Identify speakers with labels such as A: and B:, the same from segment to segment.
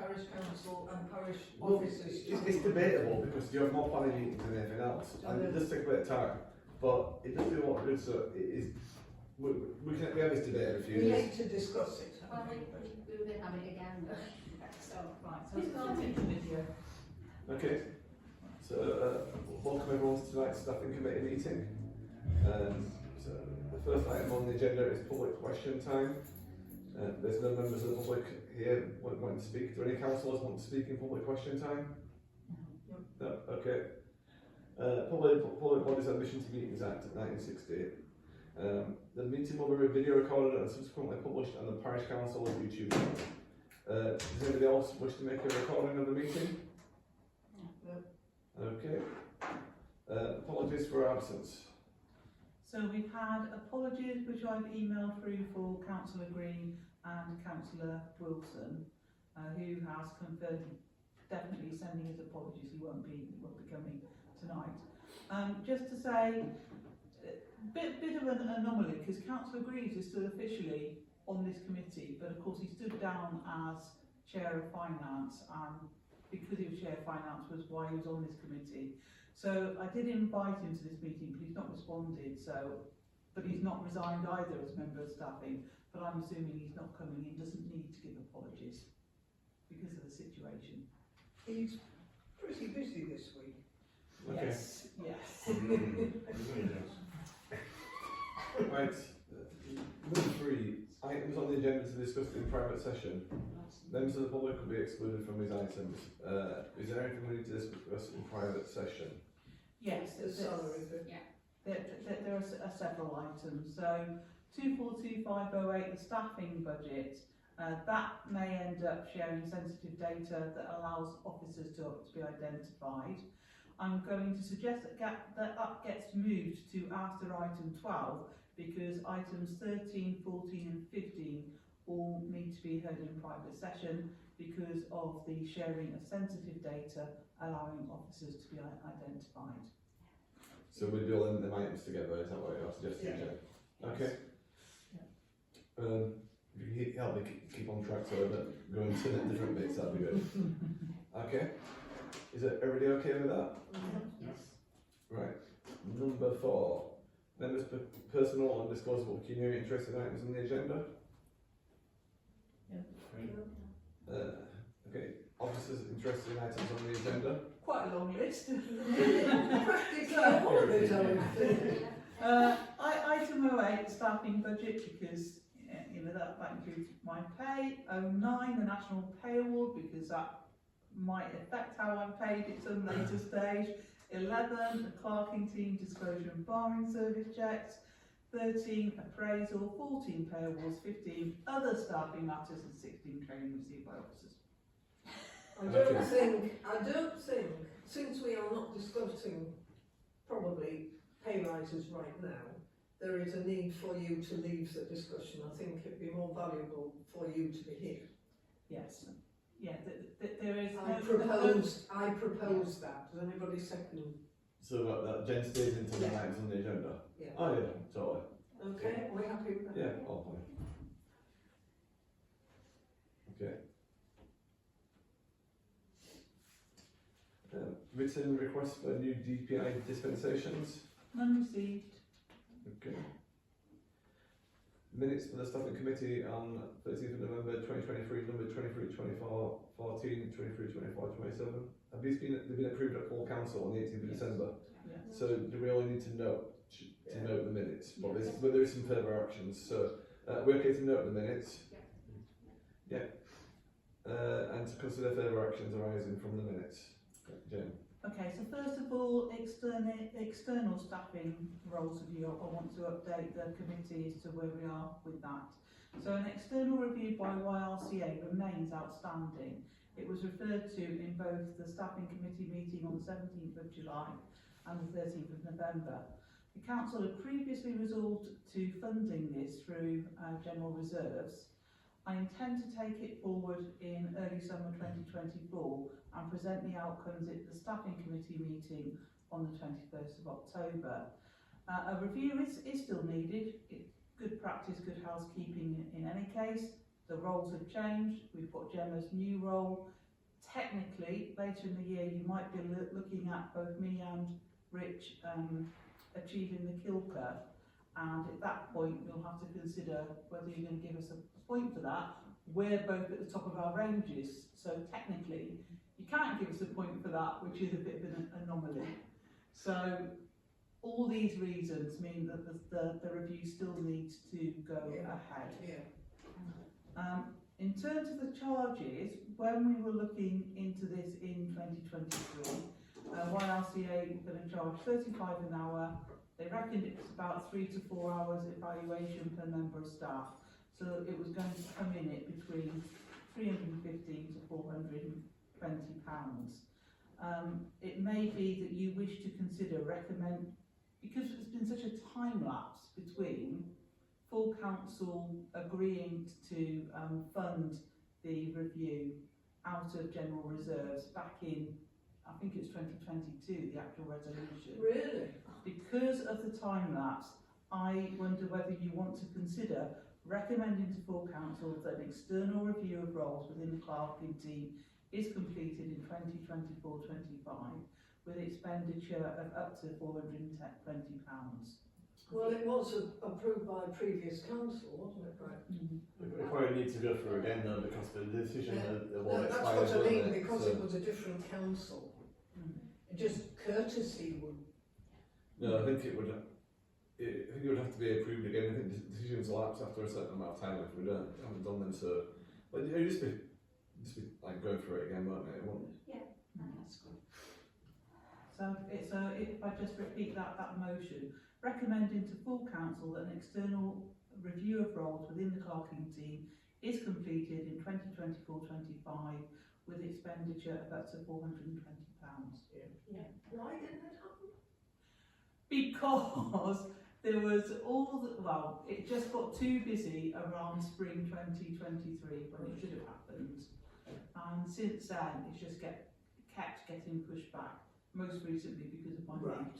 A: parish council and parish
B: Well,
A: officers.
B: it's debatable because you have more planning meetings than anything else, and it does take a bit of time. But it does do a lot of good. So it is. We have this debate every few
A: We
B: years.
A: need to discuss it.
C: Well, we were going to have it again. So,
D: Right, so it's gone into video.
B: Okay. So welcome everyone to tonight's staffing committee meeting. So the first item on the agenda is public question time. There's no members of the public here wanting to speak. Do any councillors want to speak in public question time? No. Okay. Public Bodies Admission to Meetings Act of 1968. The meeting will be video recorded and subsequently published on the Parish Council's YouTube channel. Does anybody else wish to make a recording of the meeting?
A: No.
B: Okay. Apologies for our absence.
D: So we've had apologies which I've emailed through for Councillor Green and Councillor Wilson, who has confirmed definitely sending his apologies. He won't be coming tonight. Just to say, bit of an anomaly because Councillor Greaves is still officially on this committee, but of course he stood down as Chair of Finance, and because he was Chair of Finance was why he was on this committee. So I did invite him to this meeting, but he's not responded. But he's not resigned either as member of staffing. But I'm assuming he's not coming in. Doesn't need to give apologies because of the situation.
A: He's pretty busy this week.
B: Okay.
D: Yes, yes.
B: Right. Number 3. Items on the agenda to discuss in private session. Members of the public will be excluded from these items. Is there anything we need to discuss in private session?
D: Yes,
A: The salary bit.
D: there are several items. So 242508, the staffing budget, that may end up sharing sensitive data that allows officers to be identified. I'm going to suggest that gets moved to after item 12 because items 13, 14 and 15 all need to be heard in private session because of the sharing of sensitive data allowing officers to be identified.
B: So we'll do all them items together, is that what you're suggesting, Jen? Okay. If you can help me keep on track so I don't go into different bits, that'd be good. Okay. Is everybody okay with that?
C: yes.
B: Right. Number 4. Members' personal and disclosable pecuniary interest in items on the agenda. Okay. Officers interested in items on the agenda.
D: Quite a long list.
A: Practically all of it, I would think.
D: Item 08, staffing budget, because that includes my pay. 09, the National Pay Award, because that might affect how I'm paid at some later stage. 11, the clerking team disclosure and barring service checks. 13, appraisal. 14, pay awards. 15, other staffing matters, and 16, training received by officers.
A: I don't think, since we are not discussing probably pay rises right now, there is a need for you to leave the discussion. I think it'd be more valuable for you to be here.
D: Yes. Yeah, there is.
A: I propose that. Does anybody second?
B: So that Jen stays into the items on the agenda?
A: Yeah.
B: Oh yeah, totally.
A: Okay, are we happy with that?
B: Yeah, all fine. Okay. Written request for new DPI dispensations.
D: None received.
B: Okay. Minutes for the staffing committee on 13th of November 2023, number 23, 24, 14, 23, 24, 27. Have these been approved at full council on the 18th of December?
D: Yeah.
B: So do we only need to note the minutes? But there is some further actions. So we're okay to note the minutes. Yeah. And to consider further actions arising from the minutes. Jane.
D: Okay, so first of all, external staffing roles review. I want to update the committee as to where we are with that. So an external review by YRCA remains outstanding. It was referred to in both the staffing committee meeting on the 17th of July and the 13th of November. The council had previously resolved to funding this through general reserves. I intend to take it forward in early summer 2024 and present the outcomes at the staffing committee meeting on the 21st of October. A review is still needed. It's good practice, good housekeeping in any case. The roles have changed. We've got Gemma's new role. Technically, later in the year, you might be looking at both me and Rich achieving the Kilker, and at that point, you'll have to consider whether you're going to give us a point for that. We're both at the top of our ranges, so technically, you can't give us a point for that, which is a bit of an anomaly. So all these reasons mean that the review still needs to go ahead.
A: Yeah.
D: In terms of the charges, when we were looking into this in 2023, YRCA were going to charge 35 an hour. They reckoned it was about 3 to 4 hours evaluation per member of staff. So it was going to come in at between £315 to £420. It may be that you wish to consider because there's been such a time lapse between full council agreeing to fund the review out of general reserves back in, I think it's 2022, the actual resolution.
A: Really?
D: Because of the time lapse, I wonder whether you want to consider recommending to full council that an external review of roles within the clerking team is completed in 2024-25 with expenditure of up to £420.
A: Well, it was approved by previous council, wasn't it, right?
B: We probably need to go through again though, because the decision that
A: No,
B: will
A: that's
B: expire.
A: what I mean, because it was a different council. Just courtesy would.
B: No, I think it would. I think it would have to be approved again. I think decisions lapse after a certain amount of time if we haven't done them. So, but it would just be like going through it again, won't it? It won't.
C: Yeah, that's good.
D: So it's if I just repeat that motion, recommending to full council that an external review of roles within the clerking team is completed in 2024-25 with expenditure of up to £420.
C: Yeah.
A: Why didn't it happen?
D: Because there was it just got too busy around spring 2023 when it should have happened, and since then it's just kept getting pushed back, most recently because of my
A: Right.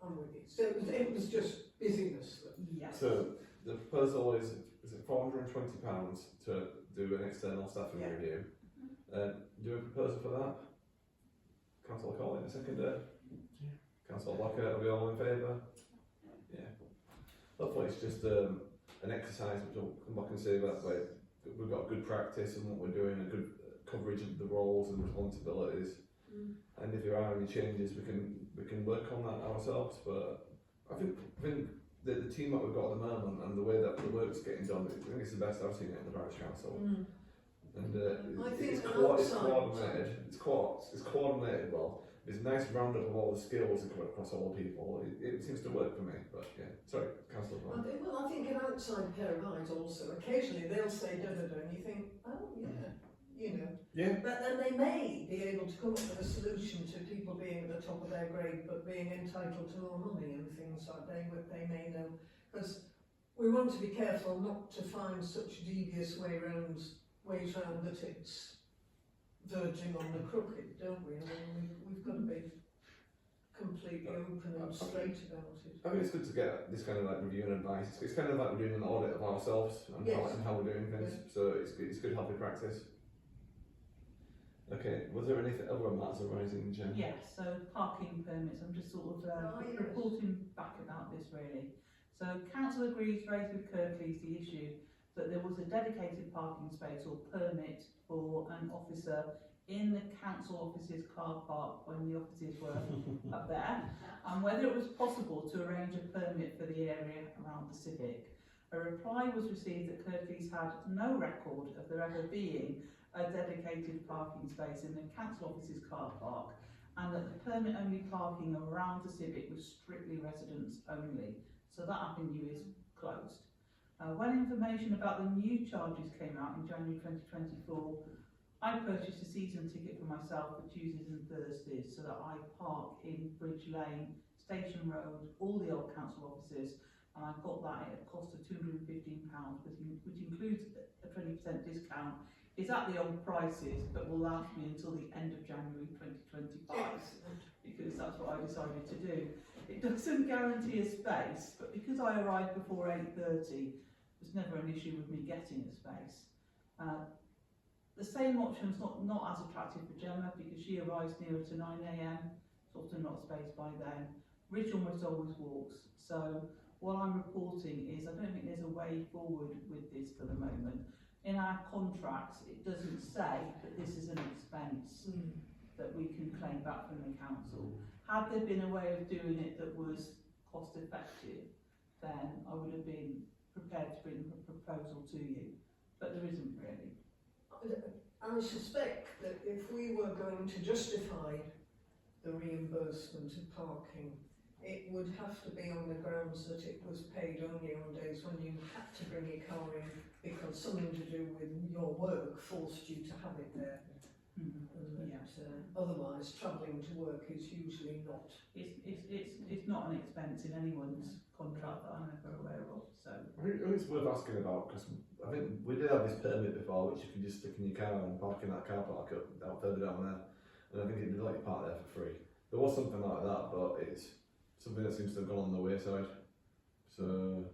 A: I'm with you. So it was just busyness then?
D: Yes.
B: So the proposal is it £420 to do an external staffing
A: Yeah.
B: review. Do a proposal for that? Councillor Collins, seconder. Councillor Blacker, are we all in favour? Yeah. Hopefully it's just an exercise which will come back and say that we've got good practice in what we're doing, a good coverage of the roles and responsibilities. And if there are any changes, we can work on that ourselves. But I think the team that we've got at the moment and the way that the work's getting done, I think it's the best I've seen it in the parish council. And
A: I think
B: it's
A: an
B: coordinated. It's coordinated well. There's a nice roundup of all the skills that come across all the people. It seems to work for me. But yeah, sorry, Councillor.
A: I think an outside pair of eyes also. Occasionally they'll say da da da, and you think, oh yeah, you know.
B: Yeah.
A: But then they may be able to come up with a solution to people being at the top of their grade but being entitled to more money and things like they may know. Because we want to be careful not to find such devious ways round that it's verging on the crooked, don't we? I mean, we've got to be completely open and straight about it.
B: I think it's good to get this kind of like review and advice. It's kind of like we're doing an audit of ourselves and, how we're doing things.
A: Yeah.
B: So it's good healthy practice. Okay, was there anything other matters arising, Jen?
D: Yes, so parking permits, I'm just sort of
A: yes.
D: reporting back about this really. So council agrees, raised with Kirklees the issue that there was a dedicated parking space or permit for an officer in the council offices car park when the offices were up there, and whether it was possible to arrange a permit for the area around the Civic. A reply was received that Kirklees had no record of there ever being a dedicated parking space in the council offices car park, and that the permit only parking around the Civic was strictly residents only. So that avenue is closed. When information about the new charges came out in January 2024, I purchased a season ticket for myself for Tuesdays and Thursdays so that I park in Bridge Lane, Station Road, all the old council offices, and I got that at a cost of £215, which includes a 20% discount. It's at the old prices, but will last me until the end of January 2025, because that's what I decided to do. It doesn't guarantee a space, but because I arrived before 8:30, there's never an issue with me getting a space. The same option's not as attractive for Gemma because she arrives nearer to 9 AM, it's often not spaced by then. Rich almost always walks, so what I'm reporting is I don't think there's a way forward with this for the moment. In our contracts, it doesn't say that this is an expense that we can claim back from the council. Had there been a way of doing it that was cost effective, then I would have been prepared to bring a proposal to you, but there isn't really.
A: I suspect that if we were going to justify the reimbursement of parking, it would have to be on the grounds that it was paid only on days when you had to bring your car in because something to do with your work forced you to have it there. And that, otherwise, travelling to work is usually not.
D: It's not an expense in anyone's contract that I'm ever aware of. So
B: I think it's worth asking about because I think we did have this permit before, which you can just stick in your car and park in that car park out further down there, and I think it'd let you park there for free. There was something like that, but it's something that seems to have gone on the wayside. So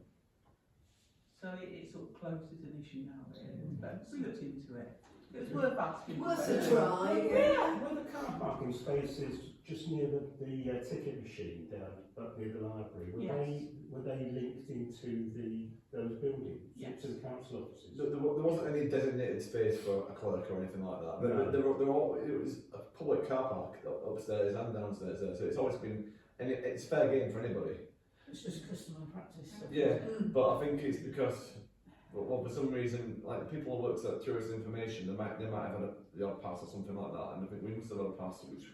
D: it sort of closed as an issue now, really. But we looked into it. It was worth asking.
A: Worth a try.
D: Yeah.
E: Were the car parking spaces just near the ticket machine down up near the library? Were they linked into those buildings?
D: Yes.
E: To the council offices?
B: there wasn't any designated space for a clerk or anything like that.
E: No.
B: It was a public car park upstairs and downstairs there, so it's always been, and it's fair game for anybody.
C: It's just customer practice.
B: Yeah, but I think it's because, well, for some reason, like the people who works at Tourist Information, they might have had the odd pass or something like that, and I think we must have had a pass which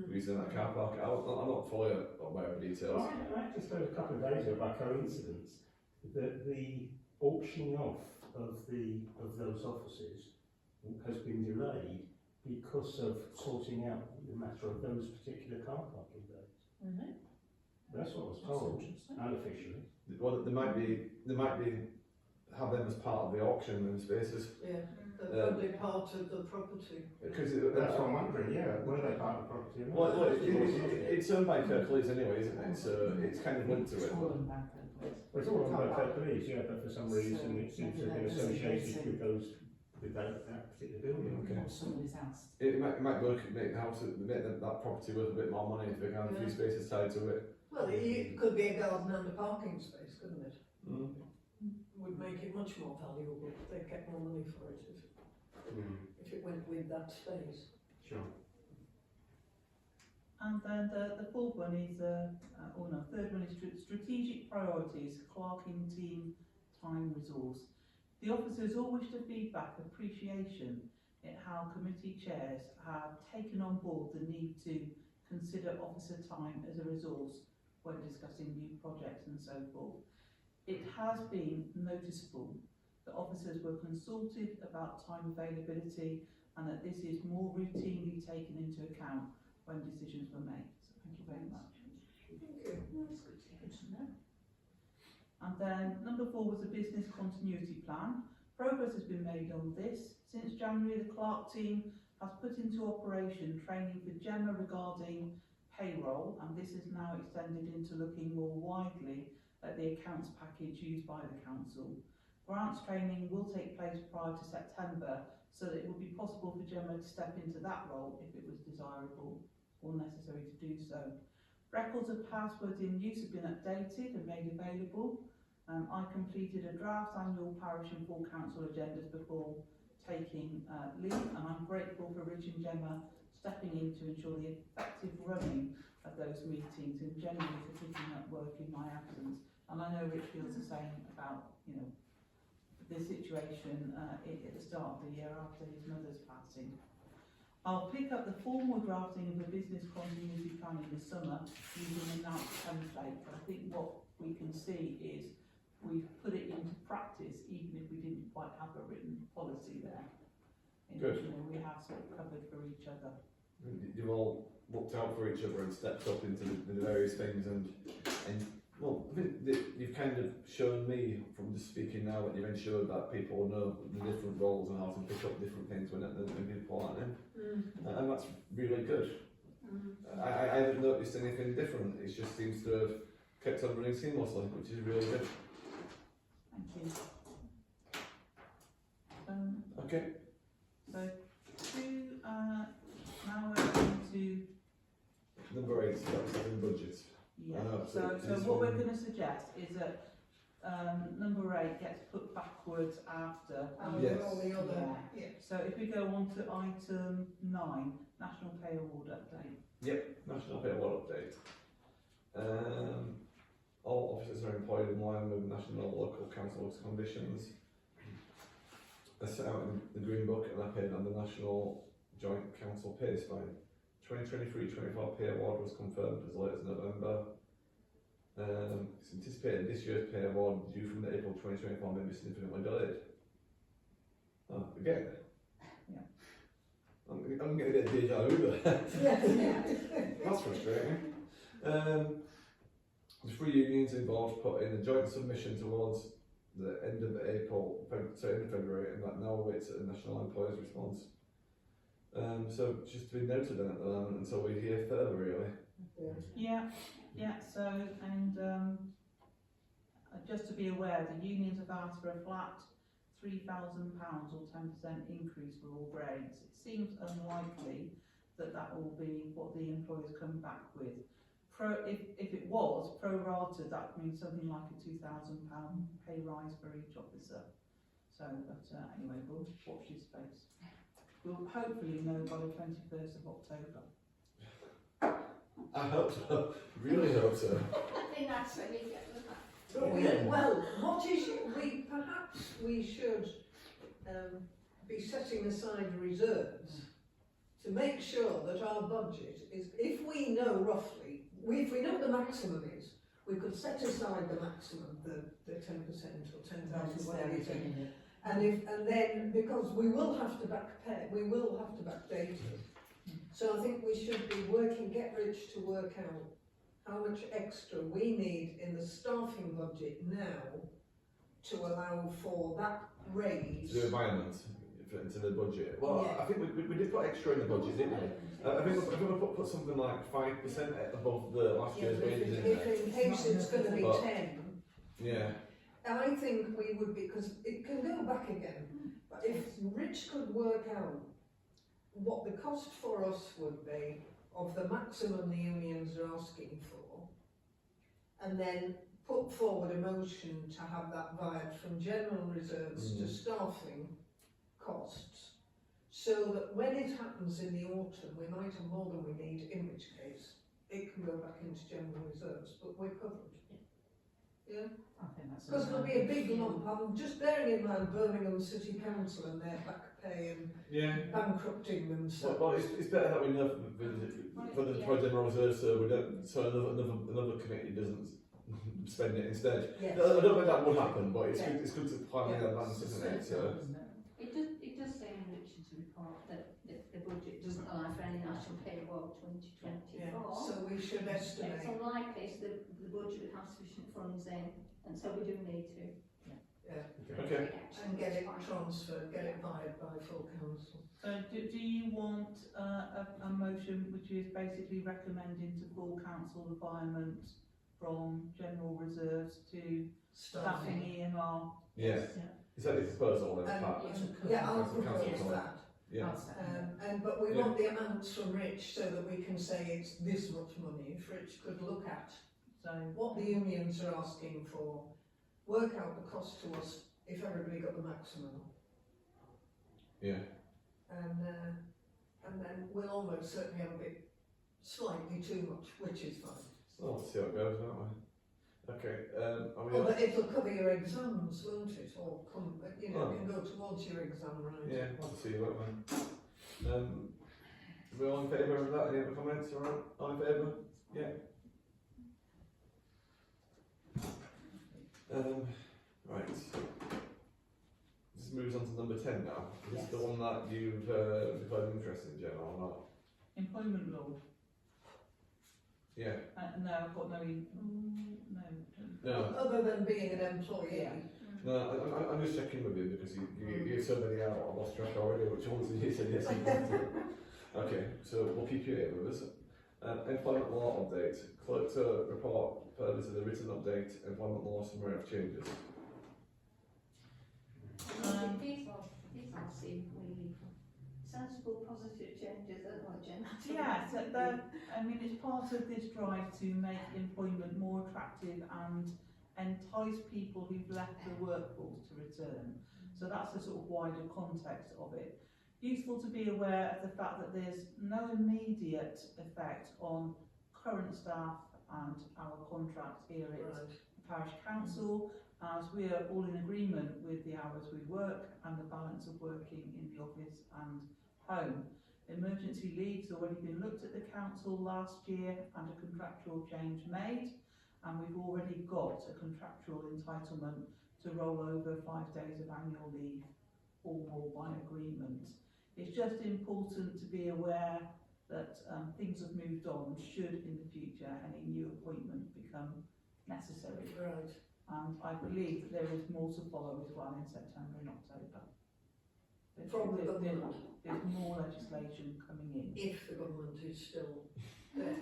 B: we used in that car park. I'm not fully aware of details.
E: I just heard a couple of days ago by coincidence that the auctioning off of those offices has been delayed because of sorting out the matter of those particular car parking days.
C: Mm-hmm.
E: That's what I was told, unofficially.
B: Well, they might have them as part of the auction in spaces.
A: Yeah, they're probably part of the property.
B: Because
E: That's what I'm wondering, yeah. Were they part of the property?
B: well, it's owned by Kirklees anyway, isn't it? So it's kind of linked to it. But
E: Well, it's all about Kirklees, yeah, but for some reason it seems to have been associated with that particular building.
B: Okay.
C: Somebody's house.
B: it might work, make the house, make that property worth a bit more money if they can have a few spaces tied to it.
A: Well, it could be a garden and a parking space, couldn't it?
B: Mm.
A: Would make it much more valuable. They'd get more money for it if it went with that space.
E: Sure.
D: And then the fourth one is, third one is strategic priorities, clerking team time resource. The officers all wish to feedback appreciation at how committee chairs have taken on board the need to consider officer time as a resource when discussing new projects and so forth. It has been noticeable that officers were consulted about time availability and that this is more routinely taken into account when decisions were made. So thank you very much.
A: Thank you.
C: That's good to know.
D: And then number 4 was the business continuity plan. Progress has been made on this. Since January, the Clark team has put into operation training for Gemma regarding payroll, and this is now extended into looking more widely at the accounts package used by the council. Grants training will take place prior to September, so that it will be possible for Gemma to step into that role if it was desirable or necessary to do so. Records of passwords in use have been updated and made available. I completed a draft annual parish and full council agendas before taking leave, and I'm grateful for Rich and Gemma stepping in to ensure the effective running of those meetings and generally for picking up work in my absence. And I know Rich feels the same about, the situation at the start of the year after his mother's passing. I'll pick up the formal drafting of the business continuity plan in the summer using a NAP template. I think what we can see is we've put it into practice even if we didn't quite have a written policy there.
B: Good.
D: We have sort of covered for each other.
B: You've all looked out for each other and stepped up into the various things, and well, I think that you've kind of shown me from just speaking now that you've ensured that people know the different roles and how to pick up different things when people aren't in, and that's really good. I haven't noticed anything different. It just seems to have kept on running seamlessly, which is really good.
D: Thank you.
B: Okay.
D: So, now we're going to,
B: Number 8, that's in budget.
D: yeah,
B: So
D: so
B: this
D: what we're
B: one-
D: going to suggest is that number 8 gets put backwards after.
A: And
B: Yes.
A: all the other, yeah.
D: So if we go on to item 9, National Pay Award Update.
B: National Pay Award update. All officers are employed in line with national and local council's conditions. As set out in the Green Book and are paid under National Joint Council Pay Spine. 2023-24 pay award was confirmed as late as November. It's anticipated this year's pay award due from the April 2024 may be significantly delayed. Oh, again?
D: Yeah.
B: I'm getting a bit of deja vu there. That's frustrating. The three unions involved put in a joint submission towards the end of April, end of February, and that now awaits a national employers' response. So just to be noted then at the moment until we hear further, really.
D: Yeah, so, and just to be aware, the unions have asked for a flat £3,000 or 10% increase for all grades. It seems unlikely that that will be what the employers come back with. If it was pro rata, that means something like a £2,000 pay rise for each officer. So, but anyway, we'll watch this space. We'll hopefully know by the 21st of October.
B: I hope so. Really hope so.
F: I think that's when you get the fact.
A: But what is it, perhaps we should be setting aside reserves to make sure that our budget is, if we know roughly, if we know what the maximum is, we could set aside the maximum, the 10% or 10,000, whatever it is. And then, because we will have to backdate it. So I think we should be get Rich to work out how much extra we need in the staffing budget now to allow for that raise.
B: To the environment, into the budget. Well,
A: Yeah.
B: I think we did put extra in the budget, didn't we? I think we put something like 5% above the last
A: Yeah,
B: year's
A: but
B: wages in
A: if
B: there.
A: in case it's going to be
B: But-
A: 10,
B: Yeah.
A: I think we would be, because it can go back again, but if Rich could work out what the cost for us would be of the maximum the unions are asking for, and then put forward a motion to have that vied from general reserves to staffing costs, so that when it happens in the autumn, we might have more than we need, in which case it can go back into general reserves, but we're covered. Yeah?
C: I think that's.
A: Because there'll be a big lump. I'm just bearing in mind Birmingham City Council and their back pay and
B: Yeah.
A: bankrupting them. So
B: Well, it's better that we know for the general reserve, so we don't, so another committee doesn't spend it instead.
A: yes.
B: I don't think that would happen, but it's
A: Yeah.
B: good. It's good to plan in advance, isn't it? So
F: It does say in Richard's report that the budget doesn't allow for any national pay award 2024.
A: Yeah. So we should
F: It's
A: estimate.
F: unlikely so the budget would have sufficient funds in, and so we do need to.
B: okay.
A: And get it transferred, get it vied by full council.
D: So do you want a motion which is basically recommending to full council requirement from general reserves to staffing EMR?
B: Yeah. Is that the proposal then, Pat?
A: Yeah, I'll
B: Council
A: propose
B: comment.
A: that.
B: Yeah.
A: But we
B: Yeah.
A: want the amounts from Rich so that we can say it's this much money. If Rich could look at
D: So
A: what the unions are asking for, work out the cost to us if everybody got the maximum,
B: Yeah.
A: and then we'll almost certainly have a bit slightly too much, which is fine.
B: So let's see how it goes, don't we? Okay. Are we?
A: Oh, but it'll cover your exams, won't it? Or come,
B: Oh.
A: it can go towards your exam, right?
B: Yeah. I'll see, won't we? Are we all in favour of that? Any other comments? All in favour? Yeah. Right. This moves on to number 10 now. Is this the one that you've declared interest in, Jen, or not?
D: employment law.
B: Yeah.
D: No, I've got no.
B: No.
A: Other than being an employee.
D: Yeah.
B: No, I'm just checking with you because you gave so many out, I lost track already, which ones did you say yes you wanted? Okay, so we'll keep you here with us. Employment law update. Clerk to report further to the written update, employment law summary of changes.
F: These I'll see sensible, positive changes, aren't they, Jen?
D: Yeah, so it's part of this drive to make employment more attractive and entice people who've left the workforce to return. So that's the sort of wider context of it. Useful to be aware of the fact that there's no immediate effect on current staff and our contract here at
A: Right.
D: the parish council, as we are all in agreement with the hours we work and the balance of working in the office and home. Emergency leave's already been looked at the council last year and a contractual change made, and we've already got a contractual entitlement to roll over 5 days of annual leave or more by agreement. It's just important to be aware that things have moved on should in the future any new appointment become necessary.
A: Right.
D: And I believe that there is more to follow as well in September and October.
A: From the government.
D: There's more legislation coming in.
A: If the government is still there.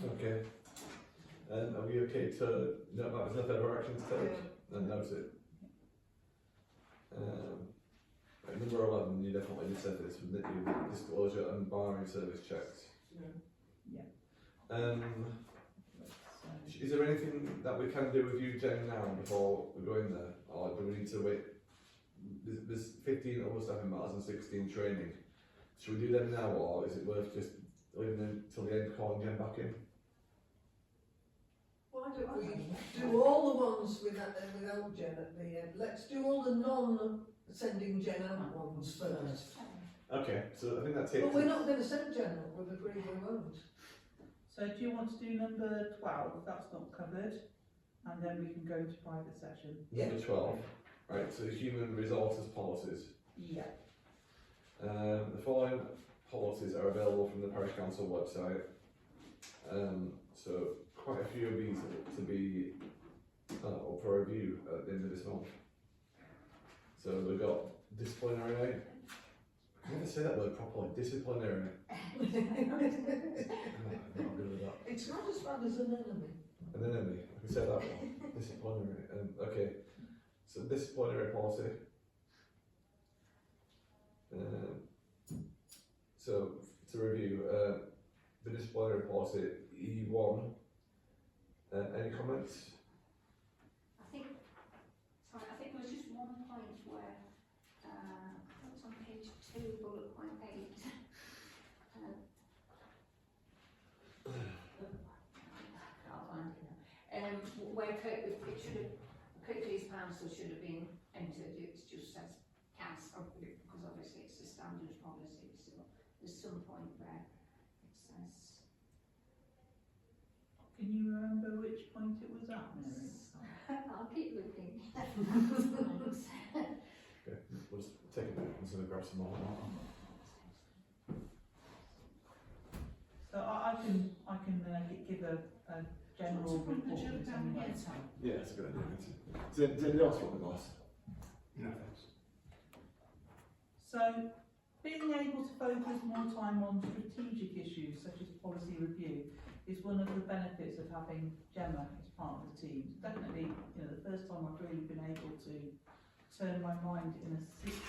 B: Okay. Are we okay to note that there's no further action to take? And note it. Right, number 11, you definitely said this, with disclosure and barring service checks.
A: Yeah.
B: Is there anything that we can do with you, Jen, now before we go in there? Or do we need to wait? There's 15 other staff in matters and 16 training. Should we do them now, or is it worth just leaving them till the end, calling Jen back in?
A: Why don't we do all the ones without Jen at the end? Let's do all the non-sending Jen out ones first.
B: Okay, so I think that takes.
A: But we're not going to send Jen out, we've agreed we won't.
D: So do you want to do number 12, that's not covered, and then we can go into private session?
B: Number 12. Right, so human resources policies.
D: Yeah.
B: The following policies are available from the Parish Council website. So quite a few of these to be up for review at the end of this month. So we've got disciplinary. I can't say that word properly. Disciplinary. I'm not good with that.
A: It's not as bad as an enemy.
B: An enemy. I can say that one. Disciplinary. Okay. So disciplinary policy. So to review, the disciplinary policy E1. Any comments?
F: I think there was just one point where, it's on page 2, bullet point 8. Can't find it now. Where Kirklees Council should have been entered, it just says council, because obviously it's a standard policy, so there's some point where it says.
D: Can you remember which point it was at, Mary?
F: I'll keep looking.
B: Okay, we'll just take a minute. I'm just going to grab some more.
D: So I can give a general report. Anyway.
B: Yeah, that's a good idea. Does anybody else want the glass?
E: No thanks.
D: So, being able to focus more time on strategic issues such as policy review is one of the benefits of having Gemma as part of the team. Definitely, the first time I've really been able to turn my mind in a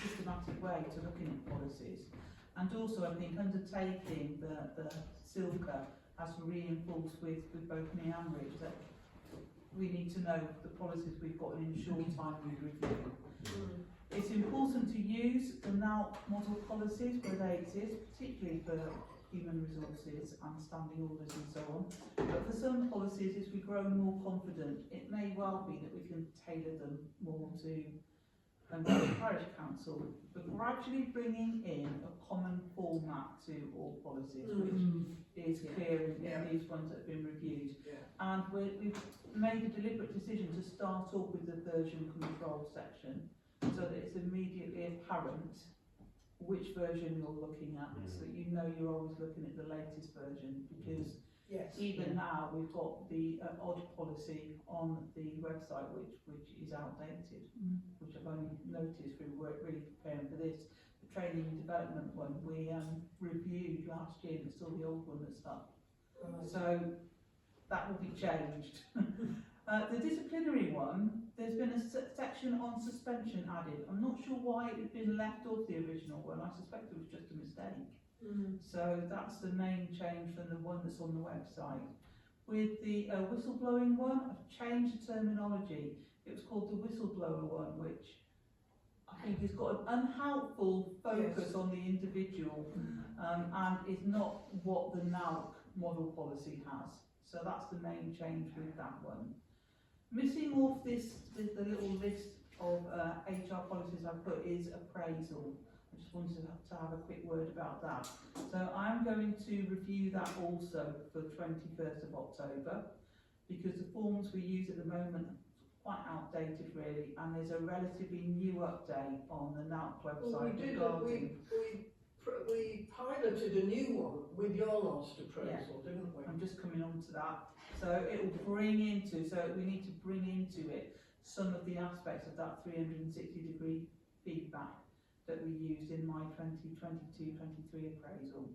D: systematic way to looking at policies. And also, I think, undertaking the Silca has reinforced with both me and Rich that we need to know the policies we've got and ensure timely review. It's important to use the NALC model policies where they exist, particularly for human resources and standing orders and so on. But for some policies, as we grow more confident, it may well be that we can tailor them more to the parish council, but gradually bringing in a common format to all policies, which is clear in these ones that have been reviewed.
A: Yeah.
D: And we've made a deliberate decision to start off with the version control section, so that it's immediately apparent which version you're looking at, so that you know you're always looking at the latest version, because even now we've got the odd policy on the website which is outdated, which I've only noticed we weren't really preparing for this. The training and development one we reviewed last year, and it's still the old one that's up. So that will be changed. The disciplinary one, there's been a section on suspension added. I'm not sure why it had been left off the original one. I suspect it was just a mistake. So that's the main change from the one that's on the website. With the whistleblowing one, I've changed the terminology. It was called the whistleblower one, which I think has got an unhelpful focus
A: Yes.
D: on the individual, and is not what the NALC model policy has. So that's the main change with that one. Missing off this, the little list of HR policies I put is appraisal. I just wanted to have a quick word about that. So I'm going to review that also for 21st of October, because the forms we use at the moment are quite outdated really, and there's a relatively new update on the NALC
A: Well,
D: website
A: we did,
D: regarding.
A: we piloted a new one with your last appraisal, didn't we?
D: I'm just coming on to that. So it will bring into, so we need to bring into it some of the aspects of that 360-degree feedback that we used in my 2022-23 appraisal.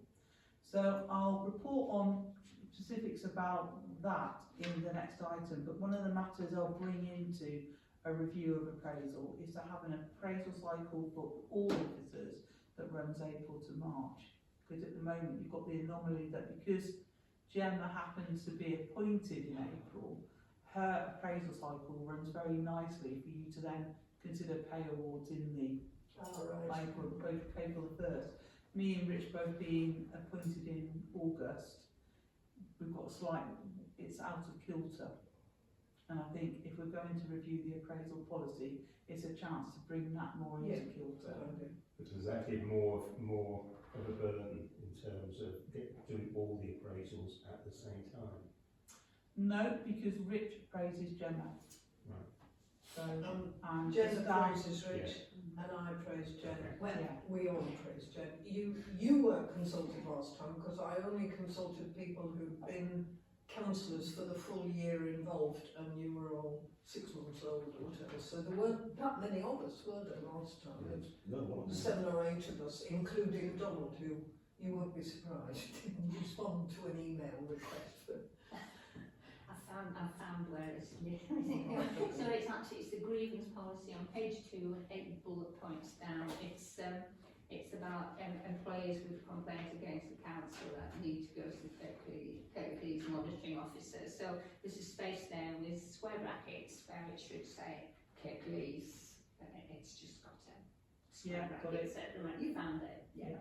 D: So I'll report on specifics about that in the next item, but one of the matters I'll bring into a review of appraisal is to have an appraisal cycle for all officers that runs April to March. Because at the moment you've got the anomaly that because Gemma happens to be appointed in April, her appraisal cycle runs very nicely for you to then consider pay awards in the April the 1st. Me and Rich both being appointed in August, we've got a slight, it's out of kilter. And I think if we're going to review the appraisal policy, it's a chance to bring that more into kilter.
E: But does that give more of a burden in terms of doing all the appraisals at the same time?
D: No, because Rich appraises Gemma.
E: Right.
D: So,
A: And
D: and
A: Jen
D: staff-
A: appraises Rich, and I praise Jen.
E: Okay.
A: Well,
D: Yeah.
A: we all praise Jen. You weren't consulted last time, because I only consulted people who've been councillors for the full year involved, and you were all 6 months old or whatever, so there weren't that many of us, were there, last time? There was
B: No, what?
A: 7 or 8 of us, including Donald, who, you won't be surprised, didn't respond to an email request for.
F: I found where it's so it's the grievance policy on page 2 and 8 bullet points down. It's about employees with complaints against the council that need to go to the Kirklees monitoring officer. So there's a space there with square brackets where it should say Kirklees, but it's just got a square
D: got
F: brackets at the moment. You found it?
D: Yeah.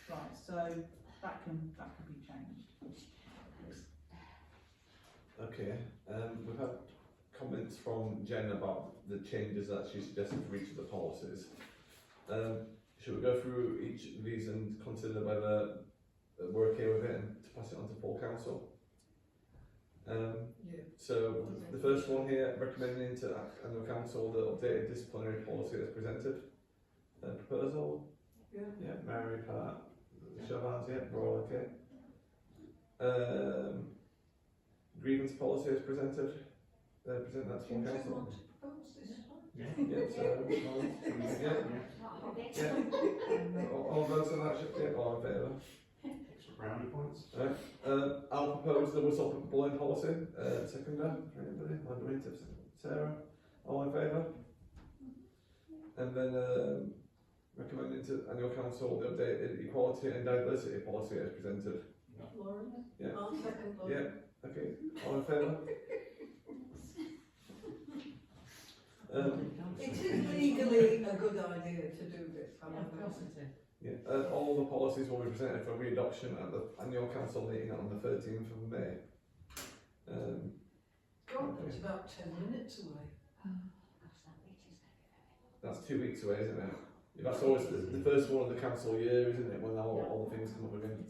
D: Right, so that can be changed.
B: Okay, we've had comments from Jen about the changes that she suggested for each of the policies. Should we go through each of these and consider whether we're okay with it and to pass it on to full council?
A: Yeah.
B: So the first one here, recommending to annual council the updated disciplinary policy as presented. Proposal?
A: Yeah.
B: Yeah, Mary, Pat, show of hands, yeah, we're all okay. Grievance policy as presented. Present that to
A: Do
B: full
A: you
B: council.
A: want to propose this time?
E: Yeah.
B: Yeah, so, yeah. All those on that, yeah, all in favour?
E: Extra brownie points.
B: I'll propose the whistleblowing policy, seconder, for anybody, Mandarin tips, Sarah, all in favour? And then, recommending to annual council the updated equality and diversity policy as presented.
A: Lauren?
B: Yeah.
A: I'll second Lauren.
B: Yeah, okay, all in favour?
A: It is legally a good idea to do this,
C: Yeah, of course it is.
B: Yeah, all the policies will be presented for re-adoption at the annual council meeting on the 13th of May.
A: God, that's about 10 minutes away.
B: That's 2 weeks away, isn't it? That's always the first one of the council year, isn't it? When all the things come up again.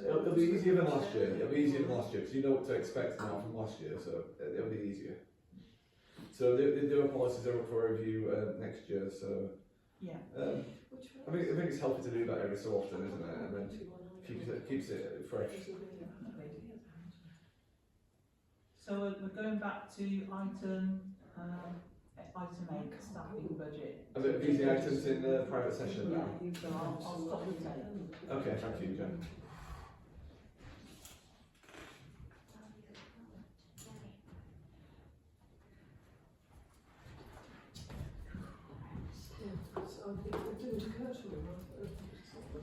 B: It'll be easier than last year. It'll be easier than last year because you know what to expect now from last year, so it'll be easier. So the other policies are up for review next year. So
D: Yeah.
A: Which
B: I think it's healthy to do that every so often, isn't it? And then keeps it fresh.
D: So we're going back to item 8, staffing budget.
B: Are there easy items in the private session now?
D: So I'll stop the tape.
B: Okay, thank you, Jen.
A: It didn't occur to me.